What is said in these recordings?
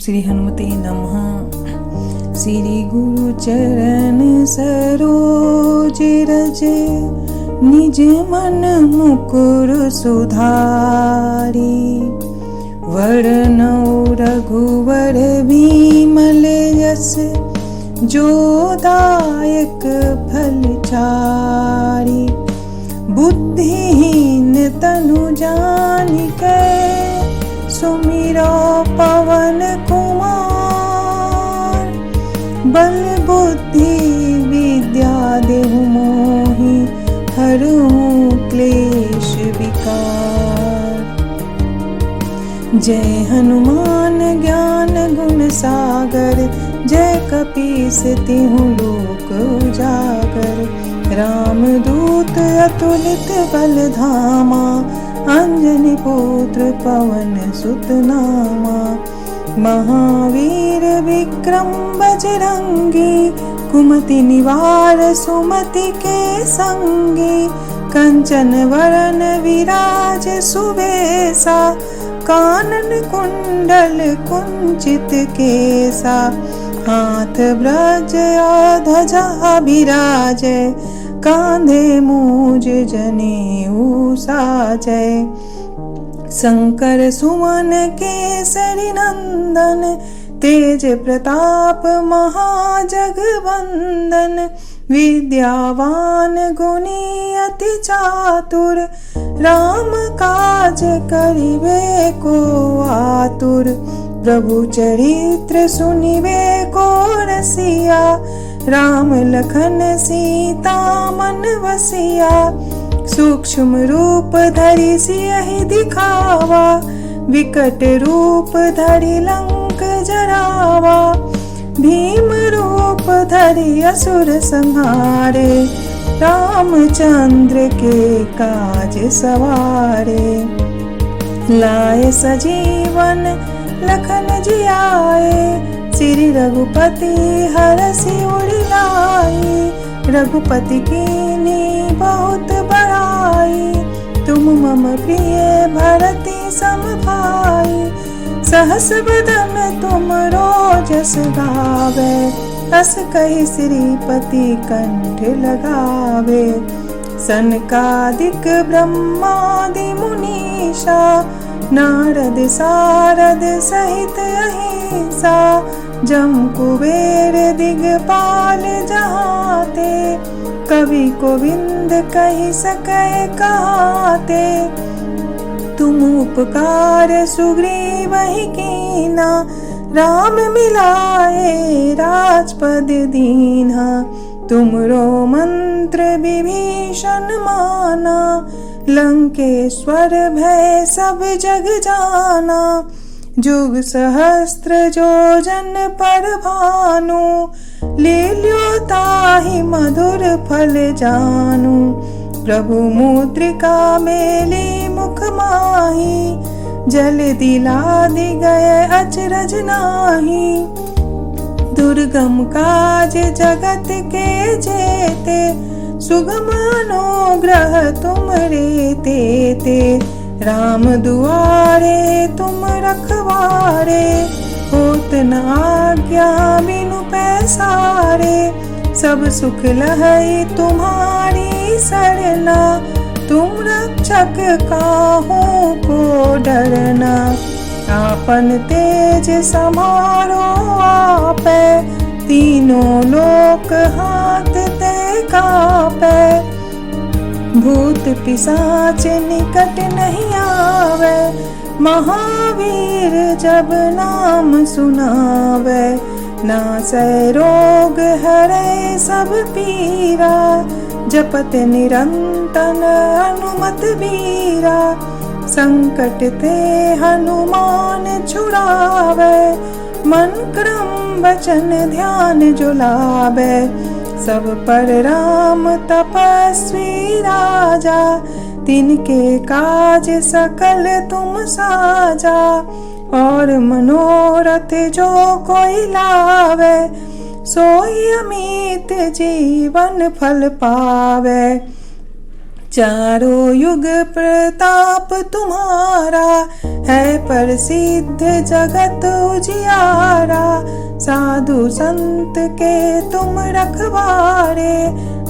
श्री हनुमते नमः। श्री गुरु चरण सरोज रज, निज मन मुकुर सुधारी। वरनौ रघुवर बिमल यस, जो दायक फलचारी। बुद्धिहीन तनु जानिकै, सुमिरो पवन कुमार। बल बुद्धि विद्या देहु मोहि, हरहु क्लेश विकार। जय हनुमान ज्ञान गुण सागर, जय कपीस तिहुँ लोक उजागर। रामदूत अतुलित बल धामा, अंजनी पुत्र पवन सुत नामा। महावीर विक्रम बजरंगी, कुमति निवार सुमति के संगी। कंचन वरन विराज सुबेसा, कानन कुंडल कुंचित केसा। हाथ ब्रज ध्वजा बिराजे, कांधे मूज जनेऊ साजै। शंकर सुमन केसरी नंदन, तेज प्रताप महाजगवंदन। विद्यावान गुणी अति चातुर, राम काज करिबे को आतुर। प्रभु चरित्र सुनिबे को रसिया, राम लखन सीता मन बसिया। सूक्ष्म रूप धरि सियहि दिखावा, विकट रूप धरि लंक जरावा। भीम रूप धरि असुर संहारे, रामचंद्र के काज सवारे। लाए सजीवन लखन जियाए, श्री रघुपति हरषि उर लाए। रघुपति कीन्ही बहुत बड़ाई, तुम मम प्रिय भरति सम भाई। सहस बदन तुम रोजस गावे, अस कहि श्रीपति कंठ लगावे। सनकादिक ब्रह्मादि मुनीषा, नारद सारद सहित अहिंसा। जम कुबेर दिगपाल जहाते, कवि गोविंद कहि सकै कहाते। तुम उपकार सुग्रीवहि कीन्हा, राम मिलाए राजपद दीन्हा। तुमरो मंत्र विभीषण माना, लंकेश्वर भय सब जग जाना। जुग सहस्त्र जो जन पर भानु, लील्यो ताहि मधुर फल जानू। प्रभु मुद्रिका मेली मुख माही, जल दिलादि गए अचरज नाही। दुर्गम काज जगत के जेते, सुगम अनुग्रह तुमरे तेते। राम दुआरे तुम रखवारे, होत न आज्ञा बिनु पैसारे। सब सुख लहै तुम्हारी सरना, तुम रक्षक काहू को डरना। आपन तेज समारो आपै, तीनों लोक हाथ ते कापै। भूत पिशाच निकट नहीं आवे, महावीर जब नाम सुनावे। नासै रोग हरै सब पीरा, जपत निरंतर हनुमत बीरा। संकट ते हनुमान छुड़ावे, मन क्रम वचन ध्यान जो लावे। सब पर राम तपस्वी राजा, तिनके काज सकल तुम साजा। और मनोरथ जो कोई लावे, सोई अमित जीवन फल पावे। चारों युग प्रताप तुम्हारा है प्रसिद्ध जगत उजियारा। साधु संत के तुम रखवारे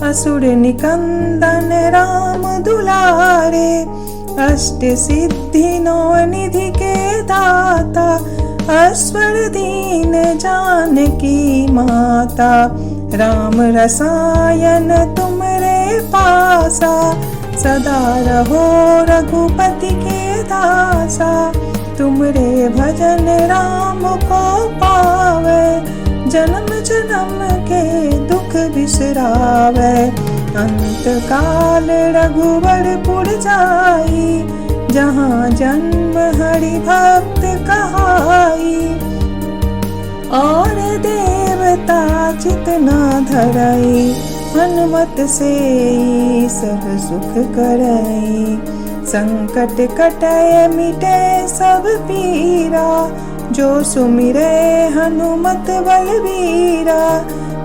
असुर निकंदन राम दुलारे। अष्ट सिद्धि नौ निधि के दाता अस्वर दीन जानकी माता। राम रसायन तुमरे पासा सदा रहो रघुपति के दासा। तुमरे भजन राम को पावे जन्म जन्म के दुख बिसरावे। अंत काल रघुवरपुर जाई जहाँ जन्म हरि भक्त कहाई। और देवता चितना धरई हनुमत से सब सुख करई। संकट कटय मिटे सब पीरा जो सुमिरे हनुमत बलबीरा।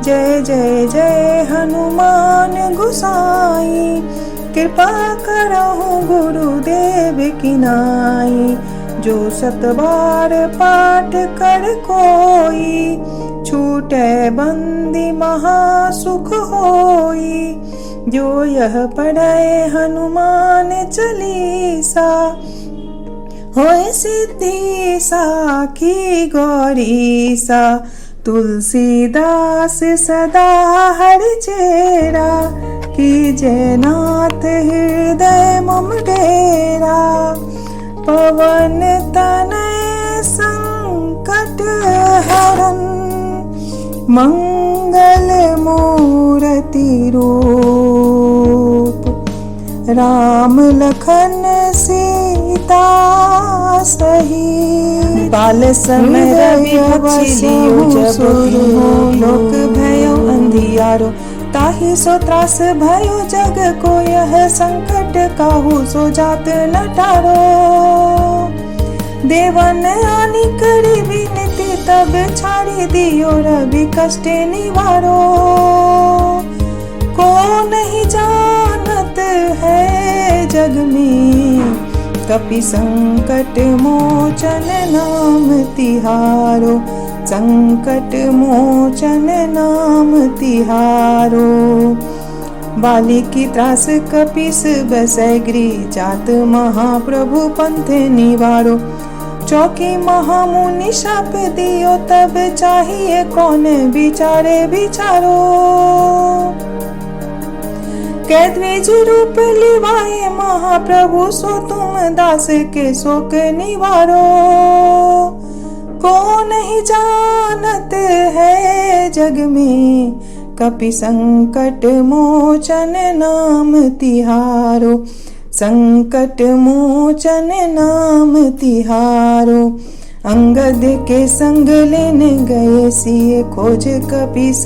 जय जय जय हनुमान गोसाई कृपा करहु गुरुदेव की नाई। जो सत बार पाठ कर कोई छूटे बंदी महासुख होई। जो यह पढ़े हनुमान चालीसा होए सिद्धि साखी गौरीसा। तुलसीदास सदा हर चेरा कीजय नाथ हृदय मम डेरा। पवन तनय संकट हरन मंगल मूर्ति रूप। राम लखन सीता सही बाल समय रवि बसियो जब लोक भयो अंधियारो। ताहि सो त्रास भयो जग को यह संकट काहू सो जात न टारो। देवन आनी करी विनती तब छाड़ी दियो रवि कष्ट निवारो। को नहीं जानत है जग में कपि संकट मोचन नाम तिहारो। संकट मोचन नाम तिहारो। बाली की त्रास कपिस बसै गृह जात महाप्रभु पंथ निवारो। चौकी महामुनि शाप दियो तब चाहिए कौन विचारे विचारो। कैद्विज रूप लिवाए महाप्रभु सो तुम दास के शोक निवारो। को नहीं जानत है जग में कपि संकट मोचन नाम तिहारो। संकट मोचन नाम तिहारो। अंगद के संग लेने गए सिए खोज कपिस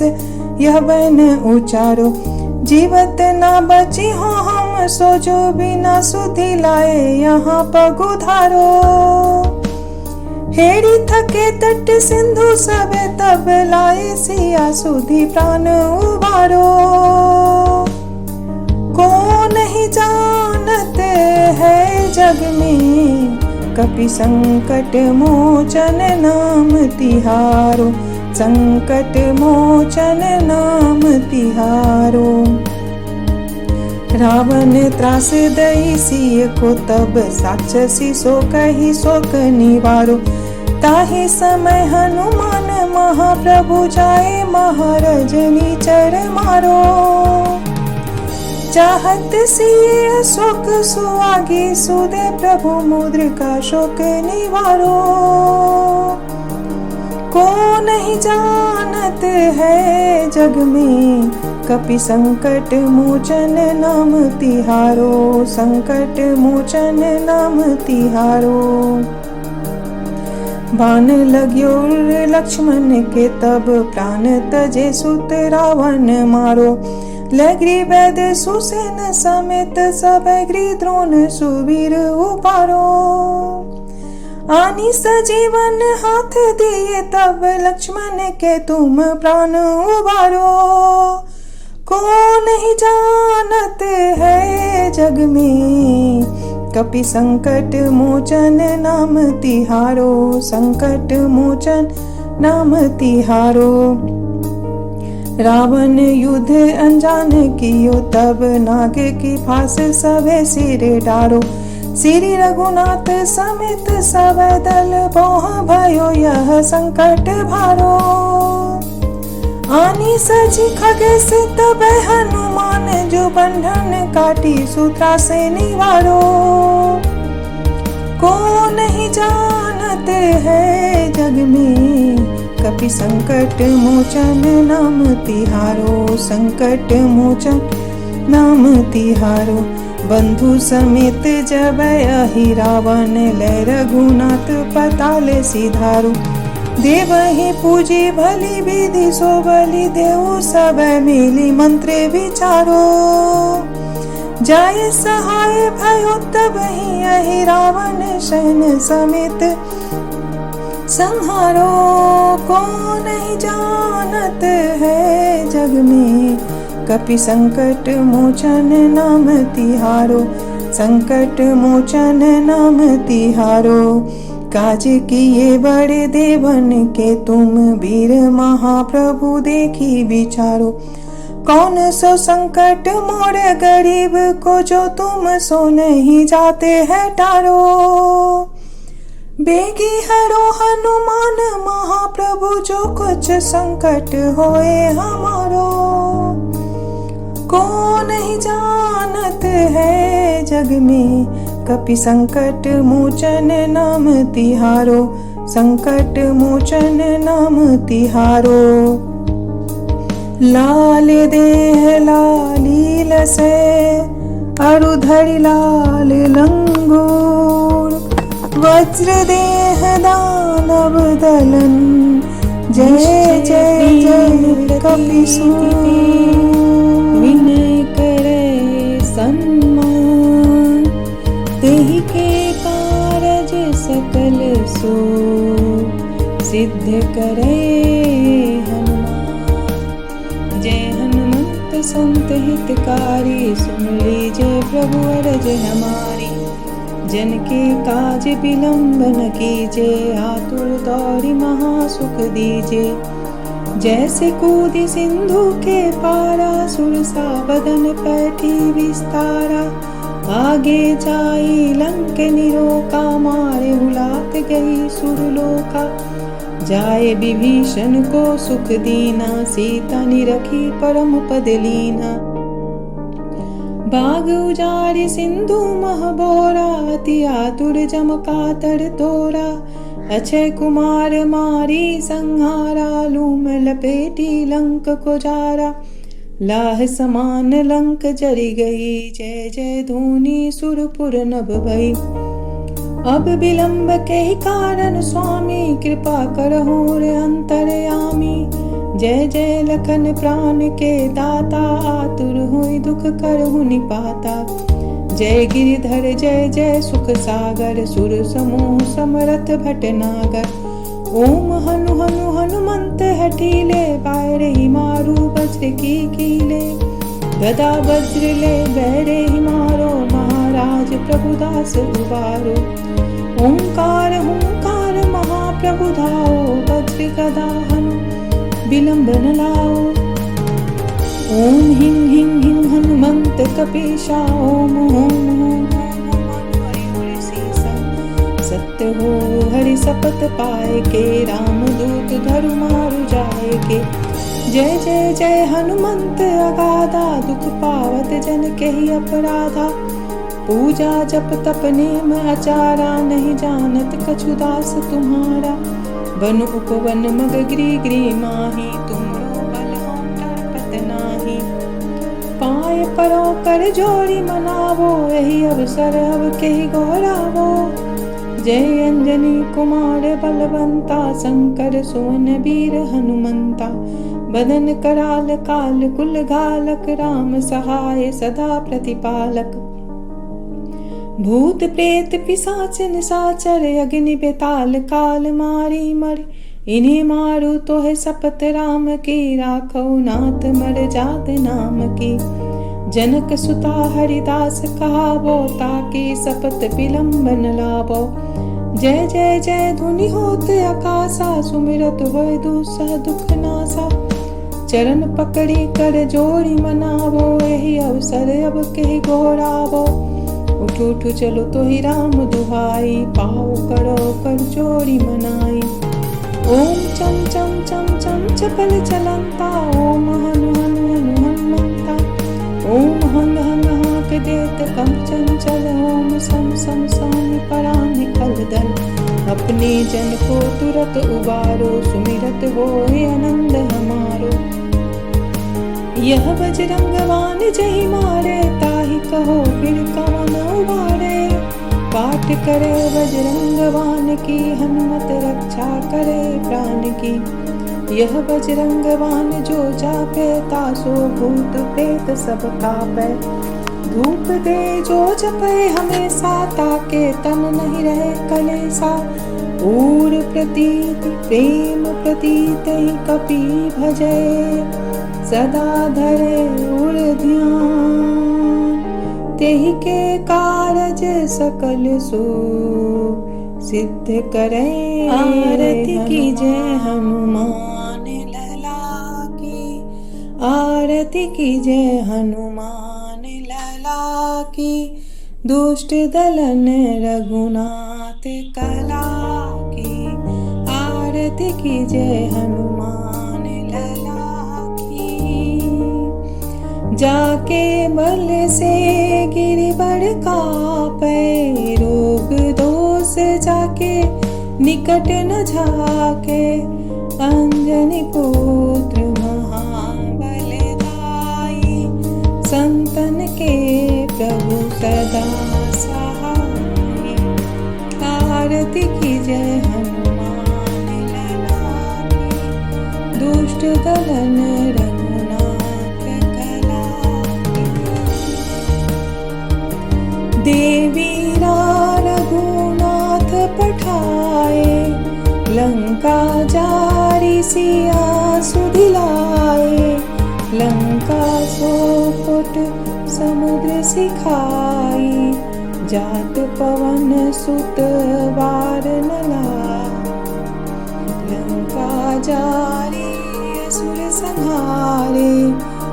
यह बन उचारो। जीवत ना बची हो हम सो जो बिना सुधि लाए यहाँ पगुधारो। हेड़ी थके तट सिंधु सबे तब लाए सिया सुधि प्राण उबारो। को नहीं जानत है जग में कपि संकट मोचन नाम तिहारो। संकट मोचन नाम तिहारो। रावण त्रास दई सिय को तब साक्षसी सो कही शोक निवारो। ताहि समय हनुमान महाप्रभु जाए महारजनी चर मारो। चाहत सिय शोक सुआगी सुदे प्रभु मुद्र का शोक निवारो। को नहीं जानत है जग में कपि संकट मोचन नाम तिहारो। संकट मोचन नाम तिहारो। बाण लग्यो लक्ष्मण के तब प्राण तजे सुत रावण मारो। लगरी वैद सुसेन समेत सब द्रोण सुवीर उपारो। आनी सजीवन हाथ दिए तब लक्ष्मण के तुम प्राण उबारो। को नहीं जानत है जग में। कपि संकट मोचन नाम तिहारो, संकट मोचन नाम तिहारो। रावण युद्ध अनजान कियो, तब नाग की फांस सभे सिर डारो। श्री रघुनाथ समेत सब दल, मोह भयो यह संकट भारो। आनी सजी खगेश तब हनुमान, जो बंधन काटी सूत्रा से निवारो। को नहीं जानते हैं जग में, कपि संकट मोचन नाम तिहारो, संकट मोचन नाम तिहारो। बंधु समेत जब अहि रावण, लय रघुनाथ पताल सिधारो। देवहि पूजी भली विधि, सो बलि देहु सब मिली मंत्र विचारो। जाय सहाय भयो तब ही अहि रावण, शयन समेत संहारो। को नहीं जानत है जग में, कपि संकट मोचन नाम तिहारो, संकट मोचन नाम तिहारो। काज किए बड़े देवन के तुम, वीर महाप्रभु देखी विचारो। कौन सो संकट मोर गरीब को, जो तुम सो नहीं जाते हैं टारो। बेगी हरो हनुमान महाप्रभु, जो कुछ संकट होए हमारो। को नहीं जानत है जग में, कपि संकट मोचन नाम तिहारो, संकट मोचन नाम तिहारो। लाल देह लाली लसे, अरुधरि लाल लंगूर। वज्र देह दानव दलन, जय जय जय कपिसूर। विनय करे सम्मान, तेहि के कारज सकल सो। सिद्ध करे हनुमान, जय हनुमंत संत हितकारी। सुन लीजिए प्रभु अरज हमारी, जन के काज विलंब न कीजे। आतुर दौरी महासुख दीजे। जैसे कूदी सिंधु के पारा, सुरसा बदन पैठी विस्तारा। आगे जाई लंक निरोका, मारे हुलात गई सुरलोका। जाए विभीषण को सुख दीना, सीता निरखी परम पद लीना। बाग उजारि सिंधु महबोरा, अति आतुर जम कातर तोरा। अक्षय कुमार मारी संहारा, लूम लपेटी लंक को जारा। लाह समान लंक जरी गई, जय जय धूनी सुरपुर नभ भई। अब विलंब के कारण स्वामी, कृपा करहु रे अंतरयामी। जय जय लखन प्राण के दाता, आतुर हुई दुख करहु निपाता। जय गिरिधर जय जय सुख सागर, सुर समूह समरथ भटनागर। ओम हनु हनु हनुमंत हठीले, बायरे ही मारू वज्र की कीले। गदा वज्र ले बैरे ही मारो, महाराज प्रभुदास उबारो। ओंकार हुंकार महाप्रभु धाओ, वज्र गदा हनु विलंब न लाओ। ओम हिं हिं हिं हनुमंत कपीशा, ओम ओम ओम हरि सीसा। सत्य हो हरि शपथ पाए के, राम दूत धरु मारु जाए के। जय जय जय हनुमंत अगाधा, दुख पावत जन के ही अपराधा। पूजा जप तप नेम आचारा, नहीं जानत कछु दास तुम्हारा। बन उपवन मग ग्री ग्री माही, तुमरो बल हम तड़पत नाही। पाए परो कर जोड़ी मनावो, यही अवसर अब कही गौरावो। जय अंजनी कुमार बलवंता, शंकर सुवन वीर हनुमंता। बदन कराल काल कुल घालक, राम सहाय सदा प्रतिपालक। भूत प्रेत पिशाच निशाचर, अग्नि बेताल काल मारी मर। इन्हें मारू तो है शपथ राम की, राखो नाथ मर जात नाम की। जनक सुता हरिदास कहावो, ताके सपत विलंब न लावो। जय जय जय धुनि होत आकाशा, सुमिरत होय दूसह दुख नासा। चरण पकड़ी कर जोड़ी मनावो, यही अवसर अब कही घोरावो। उठ उठ चलो तो ही राम दुहाई, पाओ करो कर जोड़ी मनाई। ओम चम चम चम चम चपल चलंता, ओम हनु हनु हनु हनुमंता। ओम हंग हंग हाक देत कम चंचल, ओम सम सम सानि परानि खलदल। अपने जन को तुरत उबारो, सुमिरत होए आनंद हमारो। यह बजरंग बाण जहि मारे, ताहि कहो फिर कवन उबारे। पाठ करे बजरंग बाण की, हनुमत रक्षा करे प्राण की। यह बजरंग बाण जो जापे, तासो भूत प्रेत सब कापे। धूप दे जो जपे हमेशा, ताके तन नहीं रहे कलेसा। उर प्रतीति प्रेम प्रतीत ही कपि भजे, सदा धरे उर ध्यान। तेहि के कारज सकल सो सिद्ध करे। आरती कीजय हनुमान लला की, आरती कीजय हनुमान लला की। दुष्ट दलन रघुनाथ कला की, आरती कीजय हनुमान लला की। जाके बल से गिरिवर कापै, रोग दोष जाके निकट न झाके। अंजनी पुत्र महाबल धाई, संतन के प्रभु सदा सहाय। आरती कीजय हनुमान लला की, दुष्ट दलन रघुनाथ कला की। देवीरा रघुनाथ पठाए, लंका जारी सिया सुधिलाए। लंका सोपट समुद्र सिखाई, जात पवन सुत बार न लाए। लंका जारी असुर संहारे,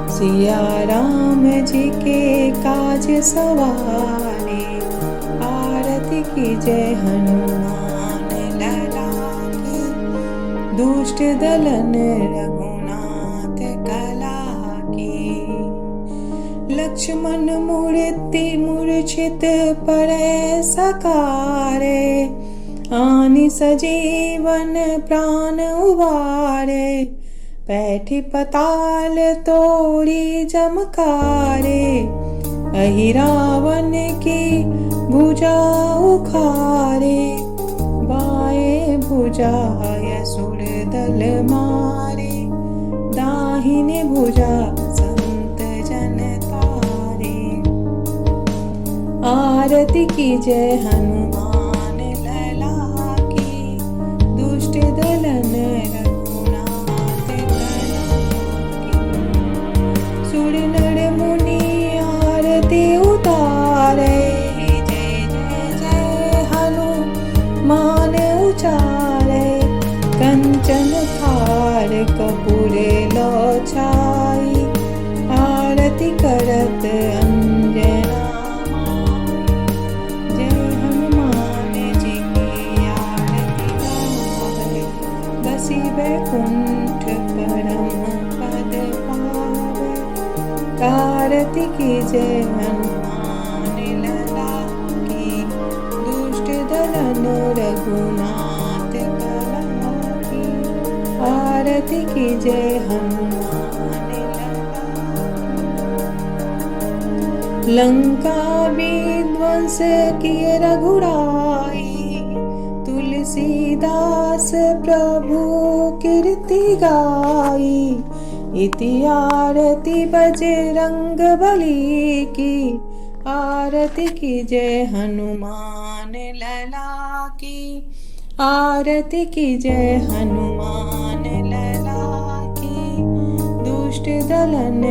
सिया राम जी के काज सवारे। आरती कीजय हनुमान लला की, दुष्ट दलन रघुनाथ कला की। लक्ष्मण मूर्ति मूर्छित पड़े सकारे, आनि सजीवन प्राण उबारे। पैठी पताल तोड़ी जमकारे, अहि रावण की भुजा उखारे। बाए भुजा असुर दल मारे, दाहिने भुजा संत जन तारे। आरती कीजय हनुमान लला की, दुष्ट दलन रघुनाथ कला की। सुर नर मुनि आरती उतारे, जय जय जय हनुमान उचारे। कंचन थार कपूर लो छाई, आरती करत अंजना माई। जय हनुमान जी की आरती गावे, बसी बैकुंठ परम पद पावे। आरती कीजय हनुमान लला की, दुष्ट दलन रघुनाथ कला की। आरती कीजय हनुमान लला। लंका विध्वंस किए रघुराई, तुलसीदास प्रभु कीर्ति गाई। इति आरती बजरंग बली की, आरती कीजय हनुमान लला की। आरती कीजय हनुमान लला की, दुष्ट दलन